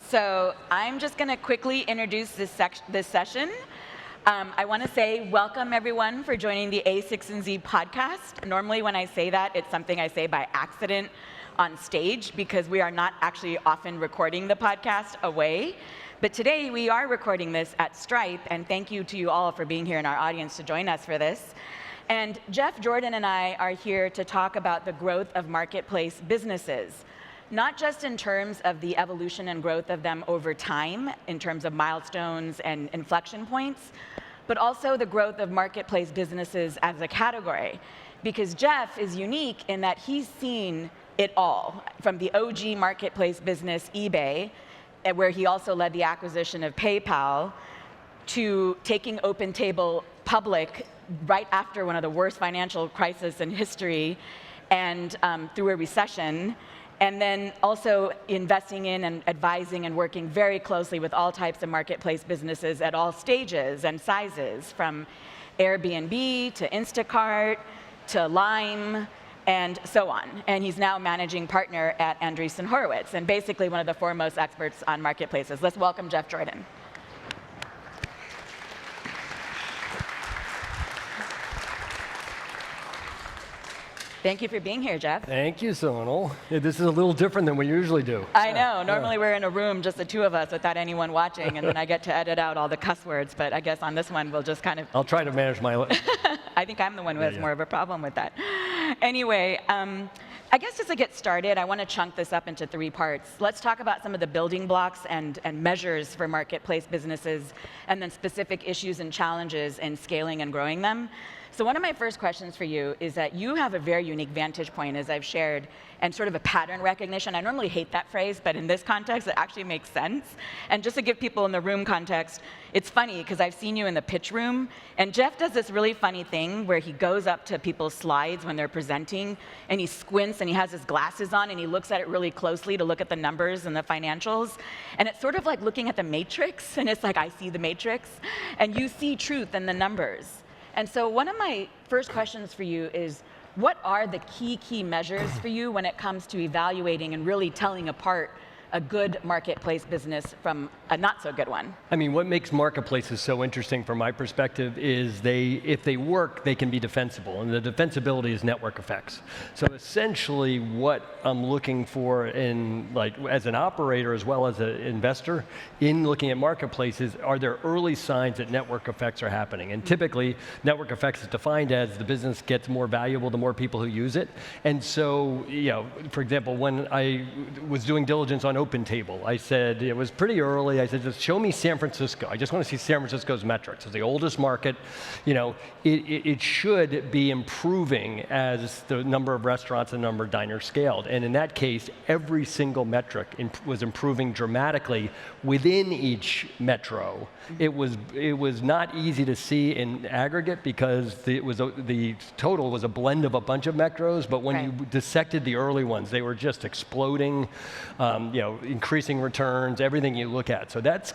So I'm just going to quickly introduce this session. I want to say welcome, everyone, for joining the a16z podcast. Normally, when I say that, it's something I say by accident on stage because we are not actually often recording the podcast away. But today, we are recording this at Stripe, and thank you to you all for being here in our audience to join us for this. And Jeff, Jordan, and I are here to talk about the growth of marketplace businesses. Not just in terms of the evolution and growth of them over time, in terms of milestones and inflection points, but also the growth of marketplace businesses as a category. Because Jeff is unique in that he's seen it all, from the OG marketplace business, eBay, where he also led the acquisition of PayPal, to taking OpenTable public right after one of the worst financial crises in history and through a recession. And then also investing in and advising and working very closely with all types of marketplace businesses at all stages and sizes, from Airbnb to Instacart to Lime and so on. And he's now managing partner at Andreessen Horowitz and basically one of the foremost experts on marketplaces. Let's welcome Jeff Jordan. Thank you for being here, Jeff. Thank you, Sonal. This is a little different than we usually do. I know. Normally we're in a room, just the two of us, without anyone watching, and then I get to edit out all the cuss words. But I guess on this one, we'll just kind of... I'll try to manage my... I think I'm the one who has more of a problem with that. Anyway, I guess just to get started, I want to chunk this up into 3 parts. Let's talk about some of the building blocks and measures for marketplace businesses, and then specific issues and challenges in scaling and growing them. So one of my first questions for you is that you have a very unique vantage point, as I've shared, and sort of a pattern recognition. I normally hate that phrase, but in this context, it actually makes sense. And just to give people in the room context, it's funny, because I've seen you in the pitch room, and Jeff does this really funny thing where he goes up to people's slides when they're presenting, and he squints, and he has his glasses on, and he looks at it really closely to look at the numbers and the financials. And it's sort of like looking at the matrix, and it's like, I see the matrix, and you see truth in the numbers. And so one of my first questions for you is, what are the key measures for you when it comes to evaluating and really telling apart a good marketplace business from a not so good one? I mean, what makes marketplaces so interesting from my perspective is if they work, they can be defensible, and the defensibility is network effects. So essentially what I'm looking for in, as an operator as well as an investor, in looking at marketplaces, are there early signs that network effects are happening? And typically, network effects is defined as the business gets more valuable the more people who use it. And so, for example, when I was doing diligence on OpenTable, I said, it was pretty early, I said, just show me San Francisco. I just want to see San Francisco's metrics. It's the oldest market. It should be improving as the number of restaurants and number of diners scaled. And in that case, every single metric was improving dramatically within each metro. It was not easy to see in aggregate because the total was a blend of a bunch of metros, but when you dissected the early ones, they were just exploding, increasing returns, everything you look at. So that's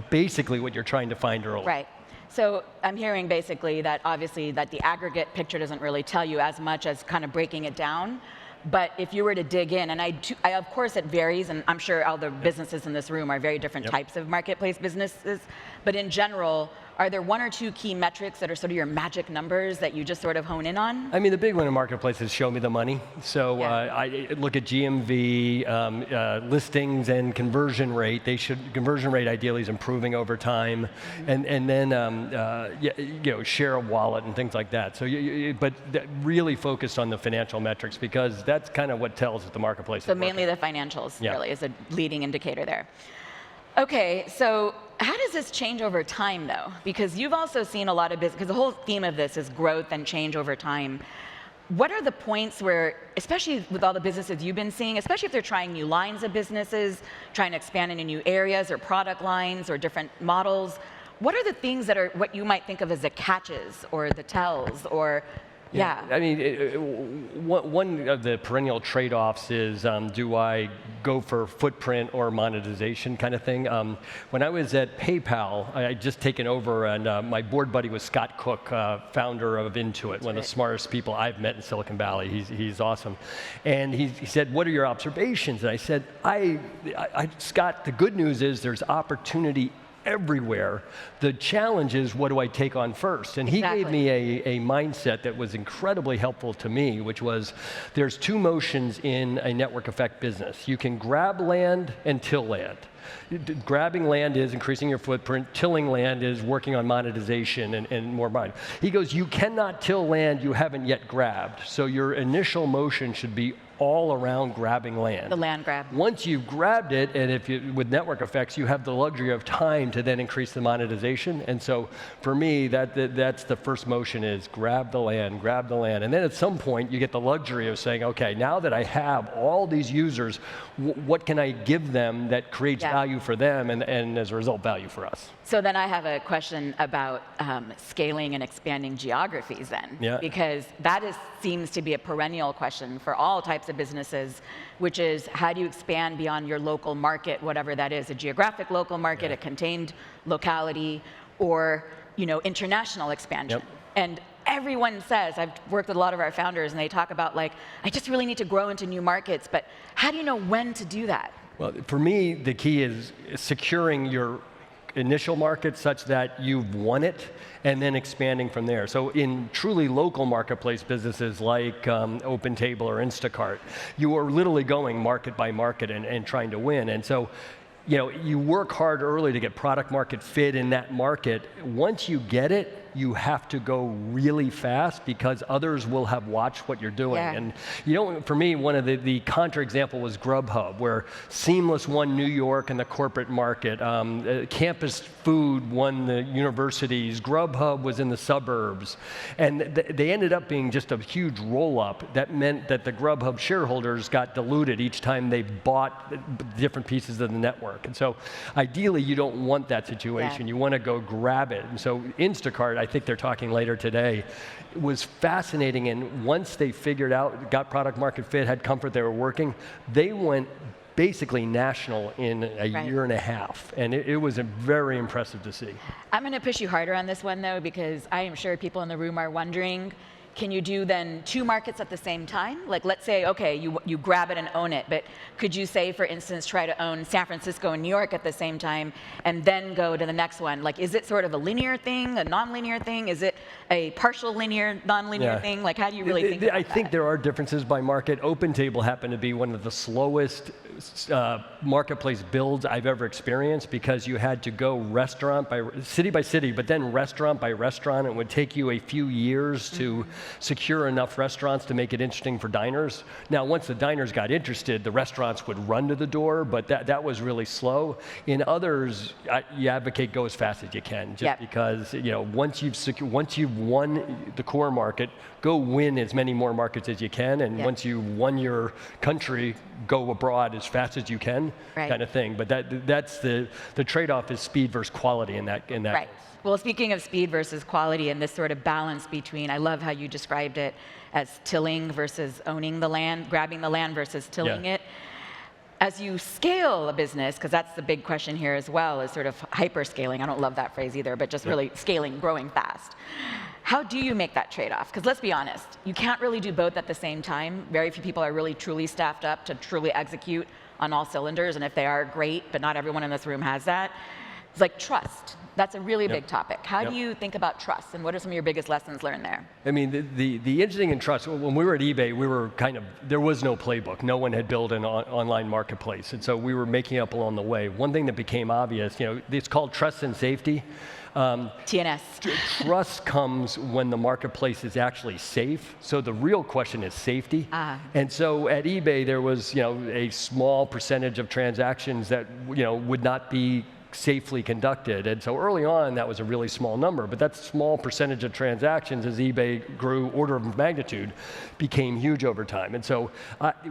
basically what you're trying to find early. Right. So I'm hearing basically that obviously that the aggregate picture doesn't really tell you as much as kind of breaking it down. But if you were to dig in, and I of course it varies, and I'm sure all the businesses in this room are very different types of marketplace businesses, but in general, are there 1 or 2 key metrics that are sort of your magic numbers that you just sort of hone in on? I mean, the big one in marketplace is show me the money. So I look at GMV, listings, and conversion rate. Conversion rate ideally is improving over time, and then share a wallet and things like that. So, but really focused on the financial metrics because that's kind of what tells that the marketplace. So mainly the financials really is a leading indicator there. Okay, so how does this change over time, though? Because you've also seen a lot of business, because the whole theme of this is growth and change over time. What are the points where, especially with all the businesses you've been seeing, especially if they're trying new lines of businesses, trying to expand into new areas or product lines or different models, what are the things that are what you might think of as the catches or the tells, or Yeah. I mean, one of the perennial trade-offs is, do I go for footprint or monetization kind of thing? When I was at PayPal, I had just taken over, and my board buddy was Scott Cook, founder of Intuit, one of the smartest people I've met in Silicon Valley. He's awesome. And he said, what are your observations? And I said, Scott, the good news is there's opportunity everywhere. The challenge is, what do I take on first? And he gave me a mindset that was incredibly helpful to me, which was, there's two motions in a network effect business. You can grab land and till land. Grabbing land is increasing your footprint. Tilling land is working on monetization and more money. He goes, you cannot till land you haven't yet grabbed. So your initial motion should be all around grabbing land. The land grab. Once you've grabbed it, and with network effects, you have the luxury of time to then increase the monetization. And so for me, that's the first motion, is grab the land. And then at some point, you get the luxury of saying, okay, now that I have all these users, what can I give them that creates value for them, and as a result, value for us? So then I have a question about scaling and expanding geographies then. Yeah. Because that seems to be a perennial question for all types of businesses, which is, how do you expand beyond your local market, whatever that is, a geographic local market, a contained locality, or international expansion. And everyone says, I've worked with a lot of our founders, and they talk about, like, I just really need to grow into new markets, but how do you know when to do that? Well, for me, the key is securing your initial market such that you've won it, and then expanding from there. So in truly local marketplace businesses like OpenTable or Instacart, you are literally going market by market and trying to win. And so, you work hard early to get product market fit in that market. Once you get it, you have to go really fast, because others will have watched what you're doing. And for me, one of the counterexample was Grubhub, where Seamless won New York and the corporate market. Campus Food won the universities. Grubhub was in the suburbs. And they ended up being just a huge roll-up that meant that the Grubhub shareholders got diluted each time they bought different pieces of the network. And so ideally, you don't want that situation. You want to go grab it. And so Instacart, I think they're talking later today, was fascinating. And once they figured out, got product market fit, had comfort they were working, they went basically national in a year and a half. And it was very impressive to see. I'm going to push you harder on this one, though, because I am sure people in the room are wondering, can you do then two markets at the same time? Like, let's say, okay, you grab it and own it, but could you say, for instance, try to own San Francisco and New York at the same time, and then go to the next one? Like, is it sort of a linear thing, a non-linear thing? Is it a partial linear, non-linear thing? Like, how do you really think about that? I think there are differences by market. OpenTable happened to be one of the slowest marketplace builds I've ever experienced, because you had to go restaurant by city, but then restaurant by restaurant. It would take you a few years to secure enough restaurants to make it interesting for diners. Now, once the diners got interested, the restaurants would run to the door, but that was really slow. In others, you advocate go as fast as you can, just because once you've won the core market, go win as many more markets as you can, and once you won your country, go abroad as fast as you can, kind of thing. But that's the trade-off, is speed versus quality in that case. Well, speaking of speed versus quality and this sort of balance between, I love how you described it as tilling versus owning the land, grabbing the land versus tilling it. As you scale a business, because that's the big question here as well, is sort of hyper-scaling. I don't love that phrase either, but just really scaling, growing fast. How do you make that trade-off? Because let's be honest, you can't really do both at the same time. Very few people are really truly staffed up to truly execute on all cylinders, and if they are, great, but not everyone in this room has that. It's like trust. That's a really big topic. How do you think about trust, and what are some of your biggest lessons learned there? I mean, the interesting in trust, when we were at eBay, we were there was no playbook. No one had built an online marketplace, and so we were making up along the way. One thing that became obvious, it's called trust and safety. TNS. Trust comes when the marketplace is actually safe. So the real question is safety. And so at eBay, there was a small percentage of transactions that would not be safely conducted. And so early on, that was a really small number, but that small percentage of transactions as eBay grew order of magnitude became huge over time. And so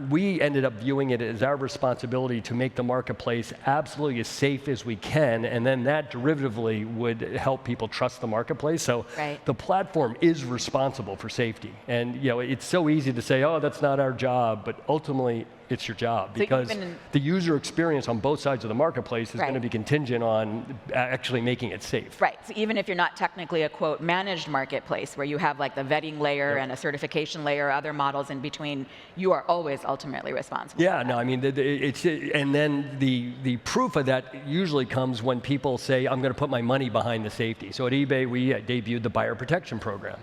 we ended up viewing it as our responsibility to make the marketplace absolutely as safe as we can, and then that derivatively would help people trust the marketplace. So the platform is responsible for safety. And it's so easy to say, oh, that's not our job, but ultimately, it's your job, because the user experience on both sides of the marketplace is going to be contingent on actually making it safe. Right, so even if you're not technically a, quote, managed marketplace, where you have like the vetting layer and a certification layer, other models in between, you are always ultimately responsible. Yeah, no, I mean, and then the proof of that usually comes when people say, I'm going to put my money behind the safety. So at eBay, we debuted the buyer protection program.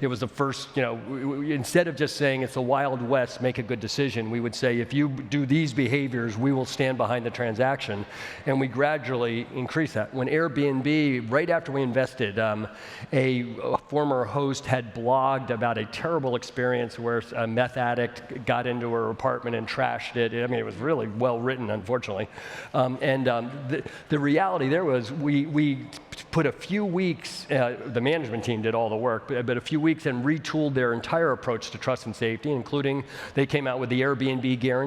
It was the first, instead of just saying it's the Wild West, make a good decision, we would say, if you do these behaviors, we will stand behind the transaction. And we gradually increase that. When Airbnb, right after we invested, a former host had blogged about a terrible experience where a meth addict got into her apartment and trashed it. I mean, it was really well written, unfortunately. The reality there was we put a few weeks, the management team did all the work, but a few weeks and retooled their entire approach to trust and safety, including they came out with the Airbnb guarantee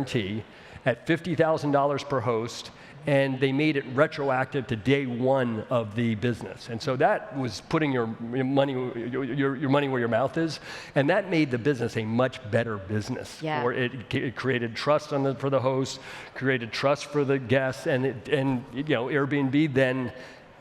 at $50,000 per host, and they made it retroactive to day one of the business. And so that was putting your money where your mouth is, and that made the business a much better business. Yeah. It created trust for the host, created trust for the guests, and Airbnb then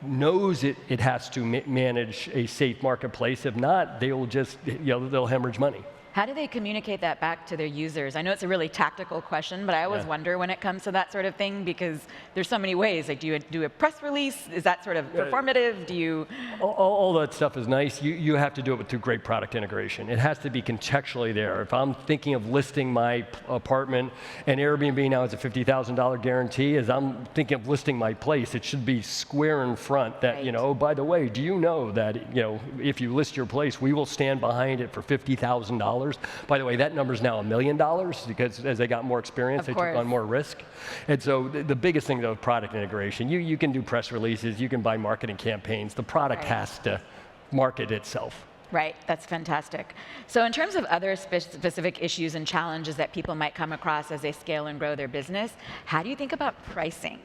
knows it has to manage a safe marketplace. If not, they will just, they'll hemorrhage money. How do they communicate that back to their users? I know it's a really tactical question, but I always wonder when it comes to that sort of thing, because there's so many ways. Like, do you do a press release? Is that sort of performative? Do you? All that stuff is nice. You have to do it through great product integration. It has to be contextually there. If I'm thinking of listing my apartment, and Airbnb now has a $50,000 guarantee, as I'm thinking of listing my place, it should be square in front that, oh, by the way, do you know that, if you list your place, we will stand behind it for $50,000. By the way, that number is now $1 million, because as they got more experience, they took on more risk. And so the biggest thing, though, product integration. You can do press releases, you can buy marketing campaigns. The product has to market itself. Right, that's fantastic. So in terms of other specific issues and challenges that people might come across as they scale and grow their business, how do you think about pricing?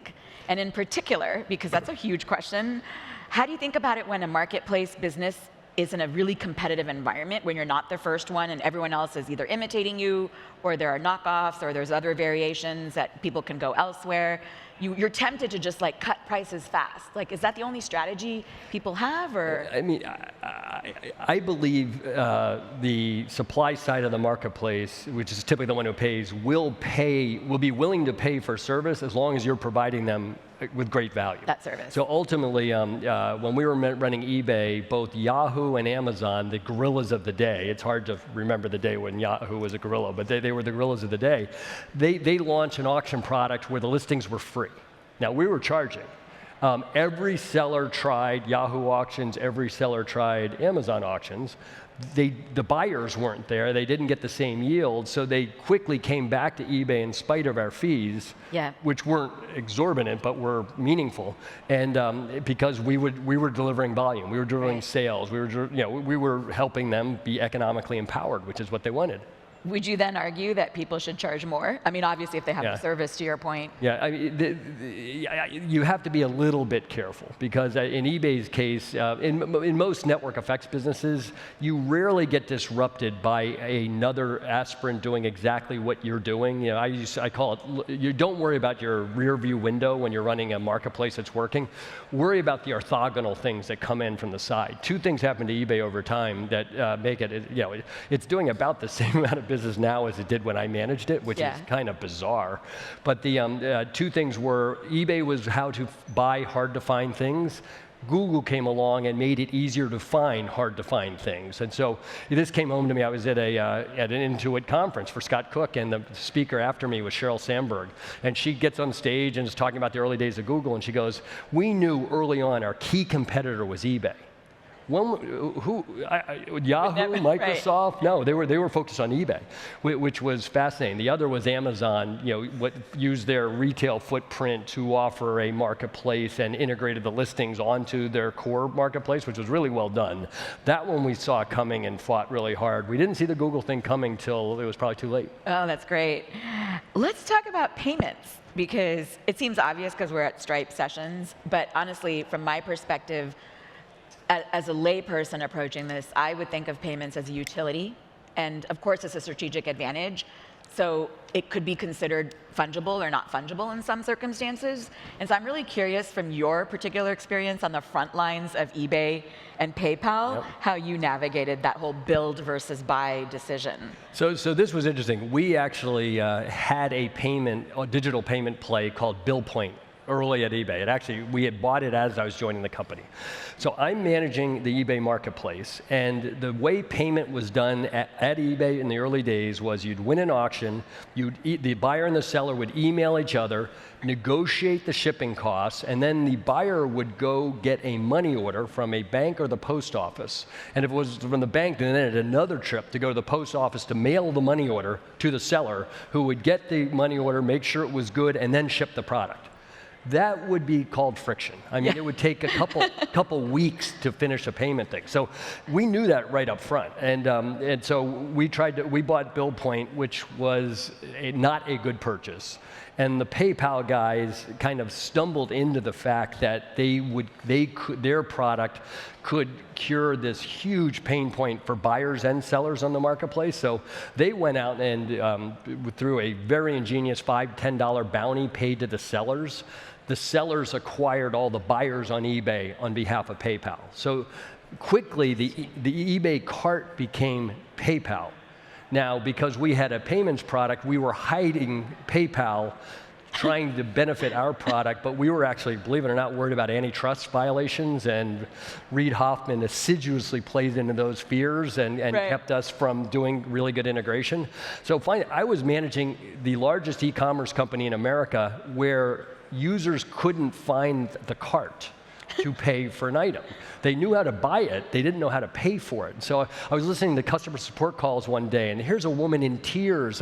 And in particular, because that's a huge question, how do you think about it when a marketplace business is in a really competitive environment, when you're not the first one and everyone else is either imitating you, or there are knockoffs, or there's other variations that people can go elsewhere? You're tempted to just like cut prices fast. Like, is that the only strategy people have, or? I mean, I believe the supply side of the marketplace, which is typically the one who pays, will be willing to pay for service as long as you're providing them with great value. That service. So ultimately, when we were running eBay, both Yahoo and Amazon, the gorillas of the day, it's hard to remember the day when Yahoo was a gorilla, but they were the gorillas of the day. They launched an auction product where the listings were free. Now, we were charging. Every seller tried Yahoo auctions, every seller tried Amazon auctions. The buyers weren't there, they didn't get the same yield, so they quickly came back to eBay in spite of our fees, which weren't exorbitant, but were meaningful. And because we were delivering volume, we were delivering sales, we were helping them be economically empowered, which is what they wanted. Would you then argue that people should charge more? I mean, obviously, if they have the service, to your point. Yeah, I mean, you have to be a little bit careful, because in eBay's case, in most network effects businesses, you rarely get disrupted by another aspirant doing exactly what you're doing. I call it, you don't worry about your rear view window when you're running a marketplace that's working. Worry about the orthogonal things that come in from the side. Two things happen to eBay over time that make it, it's doing about the same amount of business now as it did when I managed it, which is kind of bizarre. But the two things were, eBay was how to buy hard to find things. Google came along and made it easier to find hard to find things. And so this came home to me. I was at an Intuit conference for Scott Cook, and the speaker after me was Sheryl Sandberg. And she gets on stage and is talking about the early days of Google, and she goes, we knew early on our key competitor was eBay. Yahoo, Right. Microsoft, no, they were focused on eBay, which was fascinating. The other was Amazon, used their retail footprint to offer a marketplace and integrated the listings onto their core marketplace, which was really well done. That one we saw coming and fought really hard. We didn't see the Google thing coming till it was probably too late. Oh, that's great. Let's talk about payments, because it seems obvious because we're at Stripe sessions, but honestly, from my perspective, as a layperson approaching this, I would think of payments as a utility, and of course it's a strategic advantage. So it could be considered fungible or not fungible in some circumstances. And so I'm really curious from your particular experience on the front lines of eBay and PayPal, how you navigated that whole build versus buy decision. So this was interesting. We actually had a digital payment play called BillPoint early at eBay. We had bought it as I was joining the company. So I'm managing the eBay marketplace, and the way payment was done at eBay in the early days was you'd win an auction, the buyer and the seller would email each other, negotiate the shipping costs, and then the buyer would go get a money order from a bank or the post office. And if it was from the bank, then it had another trip to go to the post office to mail the money order to the seller, who would get the money order, make sure it was good, and then ship the product. That would be called friction. I mean, it would take a couple weeks to finish a payment thing. So we knew that right up front, and so we bought BillPoint, which was not a good purchase. And the PayPal guys kind of stumbled into the fact that their product could cure this huge pain point for buyers and sellers on the marketplace. So they went out and through a very ingenious $5, $10 bounty paid to the sellers acquired all the buyers on eBay on behalf of PayPal. So quickly, the eBay cart became PayPal. Now, because we had a payments product, we were hiding PayPal, trying to benefit our product, but we were actually, believe it or not, worried about antitrust violations, and Reid Hoffman assiduously played into those fears and kept us from doing really good integration. So finally, I was managing the largest e-commerce company in America where users couldn't find the cart to pay for an item. They knew how to buy it, they didn't know how to pay for it. So I was listening to customer support calls one day, and here's a woman in tears.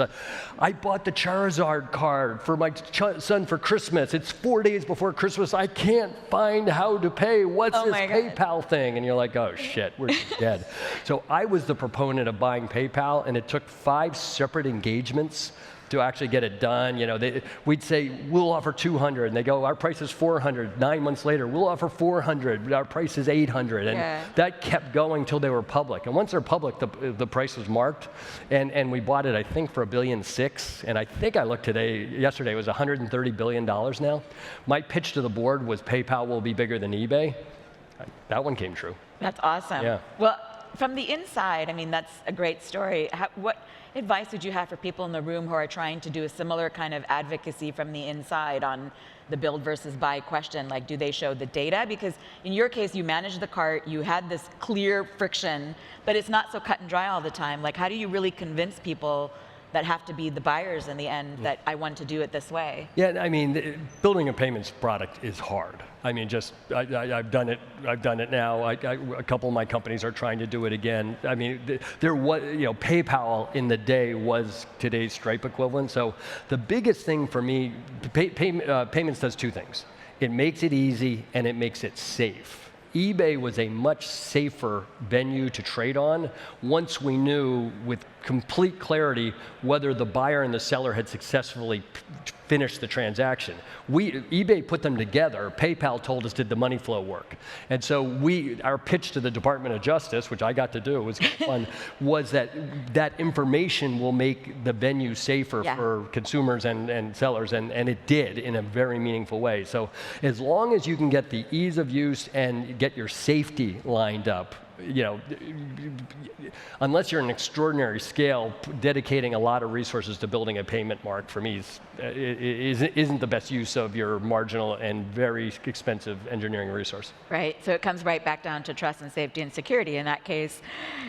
I bought the Charizard card for my son for Christmas. It's 4 days before Christmas. I can't find how to pay. What's this PayPal thing? And you're like, oh shit, we're dead. So I was the proponent of buying PayPal, and it took 5 separate engagements to actually get it done. We'd say, we'll offer 200, and they go, our price is 400. 9 months later, we'll offer 400, our price is 800. And that kept going till they were public. And once they're public, the price was marked, and we bought it, I think, for $1.6 billion. And I think I looked yesterday, it was $130 billion now. My pitch to the board was PayPal will be bigger than eBay. That one came true. That's awesome. Yeah. Well, from the inside, I mean, that's a great story. What advice would you have for people in the room who are trying to do a similar kind of advocacy from the inside on the build versus buy question? Like, do they show the data? Because in your case, you managed the cart, you had this clear friction, but it's not so cut and dry all the time. Like, how do you really convince people that have to be the buyers in the end that I want to do it this way? Yeah, I mean, building a payments product is hard. I mean, I've done it. I've done it now. A couple of my companies are trying to do it again. I mean, there was, PayPal in the day was today's Stripe equivalent. So the biggest thing for me, payments does 2 things. It makes it easy and it makes it safe. eBay was a much safer venue to trade on once we knew with complete clarity whether the buyer and the seller had successfully finished the transaction. eBay put them together. PayPal told us, did the money flow work? And so our pitch to the Department of Justice, which I got to do, was fun, was that information will make the venue safer for consumers and sellers, and it did in a very meaningful way. So as long as you can get the ease of use and get your safety lined up, unless you're an extraordinary scale, dedicating a lot of resources to building a payment mark for me isn't the best use of your marginal and very expensive engineering resource. Right, so it comes right back down to trust and safety and security in that case.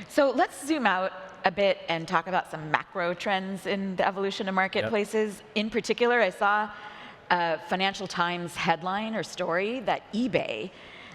So let's zoom out a bit and talk about some macro trends in the evolution of marketplaces. In particular, I saw a Financial Times headline or story that eBay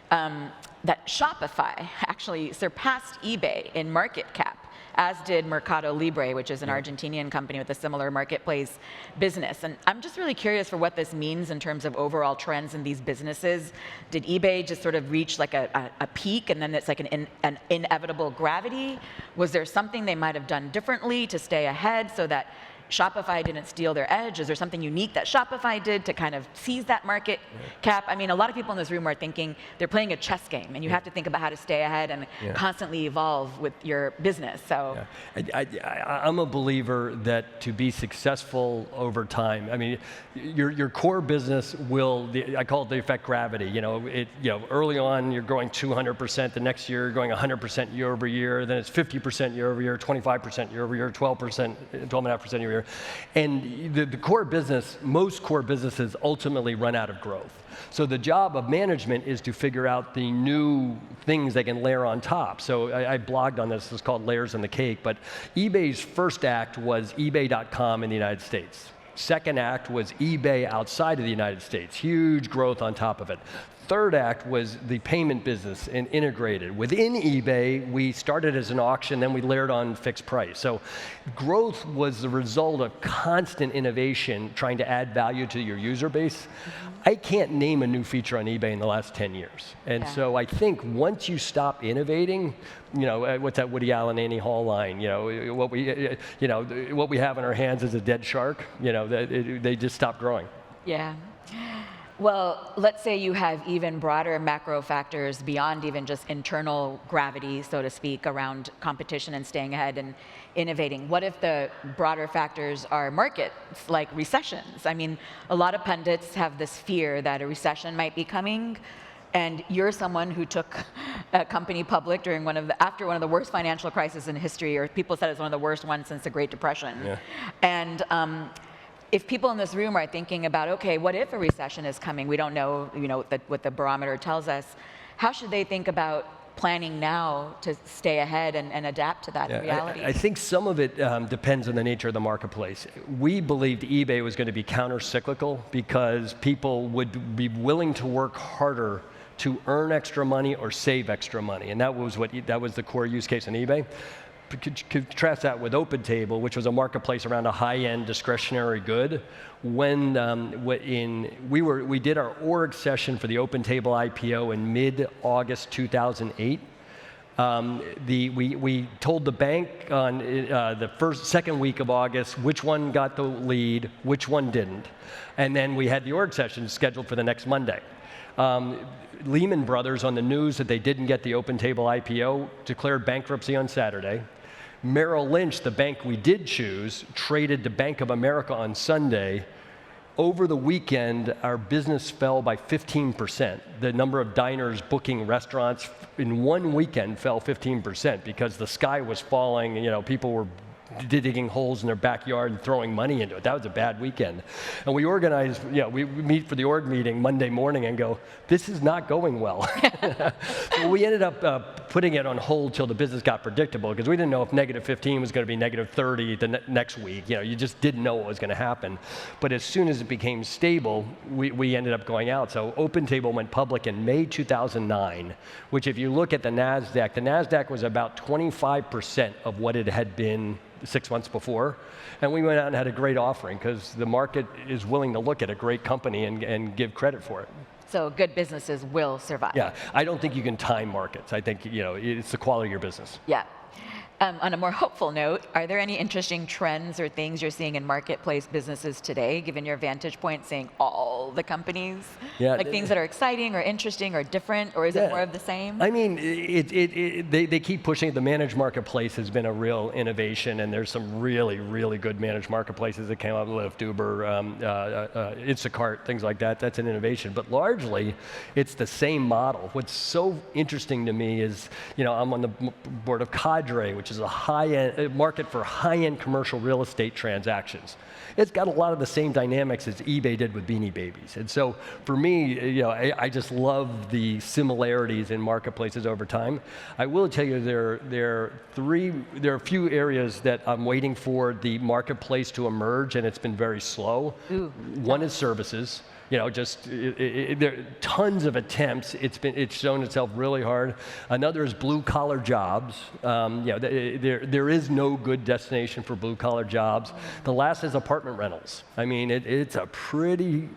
that Shopify actually surpassed eBay in market cap, as did Mercado Libre, which is an Argentinian company with a similar marketplace business. And I'm just really curious for what this means in terms of overall trends in these businesses. Did eBay just sort of reach like a peak and then it's like an inevitable gravity? Was there something they might have done differently to stay ahead so that Shopify didn't steal their edge? Is there something unique that Shopify did to kind of seize that market cap? I mean, a lot of people in this room are thinking they're playing a chess game, and you have to think about how to stay ahead and constantly evolve with your business. So, I'm a believer that to be successful over time, I mean, your core business will, I call it the effect gravity. Early on you're growing 200%, the next year you're going 100% year over year, then it's 50% year over year, 25% year over year, 12%, 12.5% year over year. And the core business, most core businesses ultimately run out of growth. So the job of management is to figure out the new things they can layer on top. So I blogged on this, it's called Layers in the Cake, but eBay's first act was ebay.com in the United States. Second act was eBay outside of the United States, huge growth on top of it. Third act was the payment business and integrated. Within eBay, we started as an auction, then we layered on fixed price. So growth was the result of constant innovation, trying to add value to your user base. I can't name a new feature on eBay in the last 10 years. And so I think once you stop innovating, what's that Woody Allen, Annie Hall line? What we have in our hands is a dead shark. They just stop growing. Yeah. Well, let's say you have even broader macro factors beyond even just internal gravity, so to speak, around competition and staying ahead and innovating. What if the broader factors are markets, like recessions? I mean, a lot of pundits have this fear that a recession might be coming, and you're someone who took a company public after one of the worst financial crises in history, or people said it's one of the worst ones since the Great Depression. Yeah. And if people in this room are thinking about, okay, what if a recession is coming? We don't know, what the barometer tells us. How should they think about planning now to stay ahead and adapt to that reality? I think some of it depends on the nature of the marketplace. We believed eBay was going to be counter-cyclical because people would be willing to work harder to earn extra money or save extra money, and that was the core use case in eBay. Contrast that with OpenTable, which was a marketplace around a high-end discretionary good. When we did our org session for the OpenTable IPO in mid-August 2008. We told the bank on the second week of August which one got the lead, which one didn't, and then we had the org session scheduled for the next Monday. Lehman Brothers, on the news that they didn't get the OpenTable IPO, declared bankruptcy on Saturday. Merrill Lynch, the bank we did choose, traded to Bank of America on Sunday. Over the weekend, our business fell by 15%. The number of diners booking restaurants in one weekend fell 15% because the sky was falling. People were digging holes in their backyard and throwing money into it. That was a bad weekend. And we organized, we meet for the org meeting Monday morning and go, this is not going well. So we ended up putting it on hold till the business got predictable because we didn't know if -15 was going to be -30 the next week. You just didn't know what was going to happen. But as soon as it became stable, we ended up going out. So OpenTable went public in May 2009, which if you look at the NASDAQ was about 25% of what it had been 6 months before, and we went out and had a great offering because the market is willing to look at a great company and give credit for it. So good businesses will survive. Yeah, I don't think you can time markets. I think it's the quality of your business. Yeah. On a more hopeful note, are there any interesting trends or things you're seeing in marketplace businesses today, given your vantage point, seeing all the companies? Yeah, like things that are exciting or interesting or different, or is it more of the same? I mean, they keep pushing it. The managed marketplace has been a real innovation, and there's some really, really good managed marketplaces that came out, Lyft, Uber, Instacart, things like that. That's an innovation. But largely, it's the same model. What's so interesting to me is, I'm on the board of Cadre, which is a high-end market for high-end commercial real estate transactions. It's got a lot of the same dynamics as eBay did with Beanie Babies. And so for me, I just love the similarities in marketplaces over time. I will tell you there are a few areas that I'm waiting for the marketplace to emerge, and it's been very slow. Ooh. One is services. just there are tons of attempts. It's shown itself really hard. Another is blue collar jobs. There is no good destination for blue collar jobs. The last is apartment rentals. I mean, it's a pretty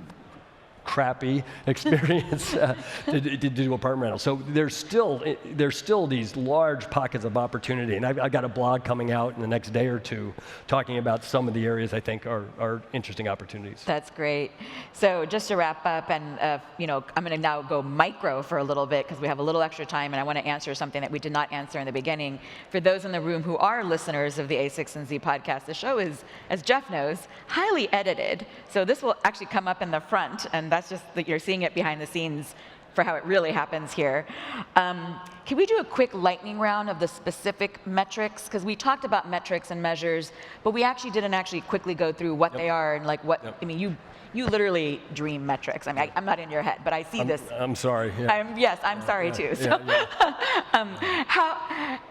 crappy experience to do apartment rental. So there's still these large pockets of opportunity, and I've got a blog coming out in the next day or two talking about some of the areas I think are interesting opportunities. That's great. So just to wrap up, and I'm going to now go micro for a little bit because we have a little extra time, and I want to answer something that we did not answer in the beginning. For those in the room who are listeners of the A16Z podcast, the show is, as Jeff knows, highly edited. So this will actually come up in the front, and that's just that you're seeing it behind the scenes for how it really happens here. Can we do a quick lightning round of the specific metrics? Because we talked about metrics and measures, but we actually didn't quickly go through what they are and what. I mean, you literally dream metrics. I mean, I'm not in your head, but I see this. I'm sorry. Yeah. I'm sorry too. So,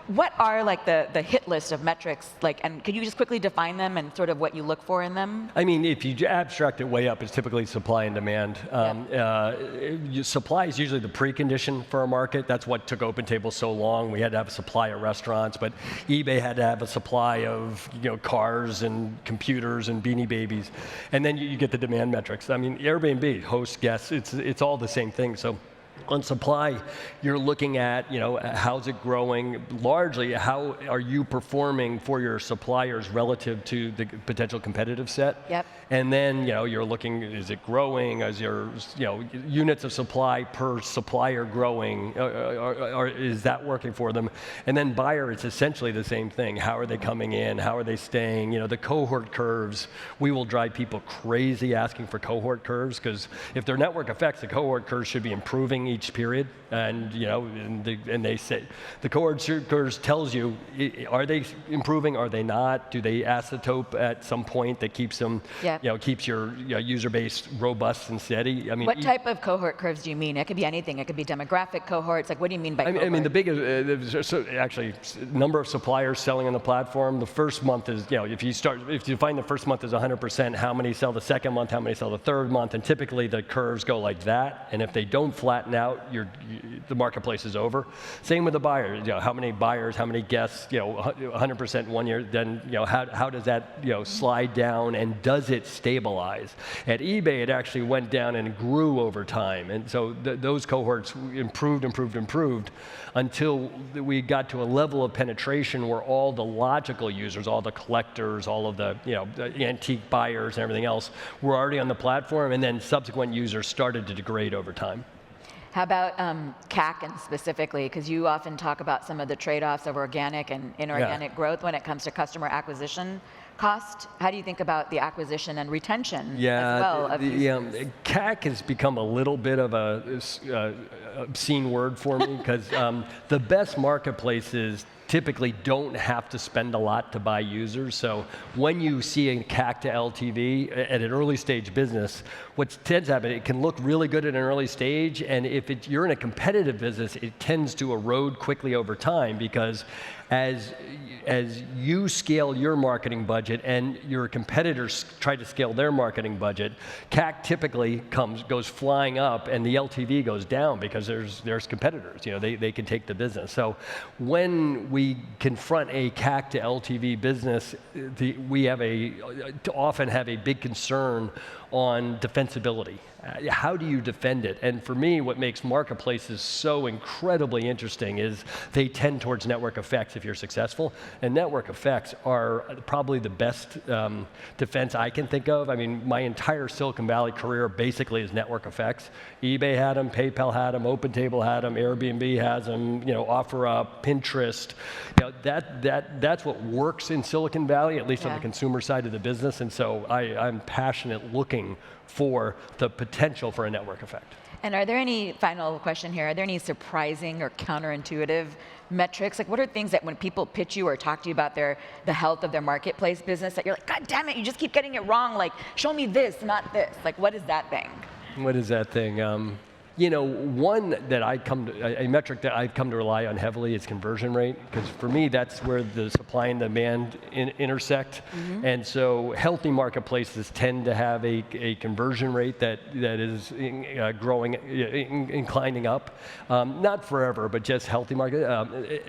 what are the hit list of metrics? And could you just quickly define them and sort of what you look for in them? I mean, if you abstract it way up, it's typically supply and demand. Supply is usually the precondition for a market. That's what took OpenTable so long. We had to have a supply of restaurants, but eBay had to have a supply of cars and computers and Beanie Babies, and then you get the demand metrics. I mean, Airbnb, hosts, guests, it's all the same thing. So on supply, you're looking at, how's it growing? Largely, how are you performing for your suppliers relative to the potential competitive set? Yep. And then, you're looking, is it growing? Is your, units of supply per supplier growing? Is that working for them? And then buyer, it's essentially the same thing. How are they coming in? How are they staying? The cohort curves, we will drive people crazy asking for cohort curves, because if they're network effects, the cohort curves should be improving each period, and and they say the cohort curves tells you, are they improving? Are they not? Do they asymptote at some point that keeps them, keeps your user base robust and steady? I mean, what type of cohort curves do you mean? It could be anything. It could be demographic cohorts. What do you mean by cohort? I mean, the biggest, actually, number of suppliers selling on the platform. The first month is, if you find the first month is 100%, how many sell the second month? How many sell the third month? And typically the curves go like that. And if they don't flatten out, the marketplace is over. Same with the buyer. How many buyers, how many guests, 100% 1 year, then how does that slide down, and does it stabilize? At eBay, it actually went down and grew over time. And so those cohorts improved until we got to a level of penetration where all the logical users, all the collectors, all of the the antique buyers and everything else were already on the platform, and then subsequent users started to degrade over time. How about CAC and specifically, because you often talk about some of the trade-offs of organic and inorganic growth when it comes to customer acquisition cost. How do you think about the acquisition and retention as well? CAC has become a little bit of a obscene word for me, because the best marketplaces typically don't have to spend a lot to buy users. So when you see a CAC to LTV at an early stage business, what tends to happen, it can look really good at an early stage, and if you're in a competitive business, it tends to erode quickly over time, because as you scale your marketing budget and your competitors try to scale their marketing budget, CAC typically goes flying up, and the LTV goes down because there's competitors. They can take the business. So when we confront a CAC to LTV business, we often have a big concern on defensibility. How do you defend it? And for me, what makes marketplaces so incredibly interesting is they tend towards network effects if you're successful. And network effects are probably the best defense I can think of. I mean, my entire Silicon Valley career basically is network effects. eBay had them, PayPal had them, OpenTable had them, Airbnb has them, OfferUp, Pinterest. That's what works in Silicon Valley, at least on the consumer side of the business. And so I'm passionate looking for the potential for a network effect. And are there any, final question here, are there any surprising or counterintuitive metrics? What are things that when people pitch you or talk to you about the health of their marketplace business that you're like, God damn it, you just keep getting it wrong, show me this, not this. What is that thing? What is that thing? One that a metric that I've come to rely on heavily is conversion rate, because for me, that's where the supply and demand intersect. And so healthy marketplaces tend to have a conversion rate that is growing, inclining up. Not forever, but just healthy market.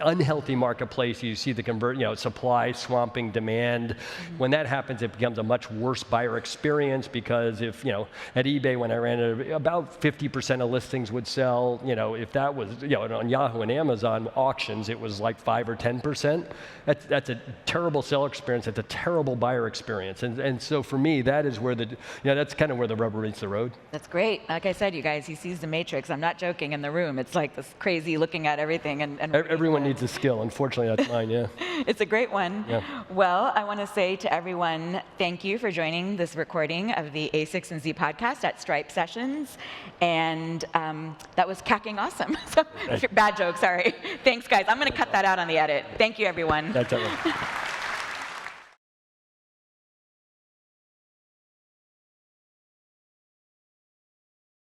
Unhealthy marketplace, you see the supply swamping demand. When that happens, it becomes a much worse buyer experience, because if, at eBay, when I ran it, about 50% of listings would sell. If that was, on Yahoo and Amazon auctions, it was like 5 or 10%. That's a terrible seller experience. That's a terrible buyer experience. And so for me, that is where that's kind of where the rubber meets the road. That's great. Like I said, you guys, he sees the matrix. I'm not joking in the room. It's like this crazy looking at everything. And everyone needs a skill. Unfortunately, that's mine, yeah. It's a great one. Yeah. Well, I want to say to everyone, thank you for joining this recording of the A16Z podcast at Stripe Sessions. And that was cacking awesome. So, bad joke, sorry. Thanks, guys. I'm going to cut that out on the edit. Thank you, everyone. That's all right.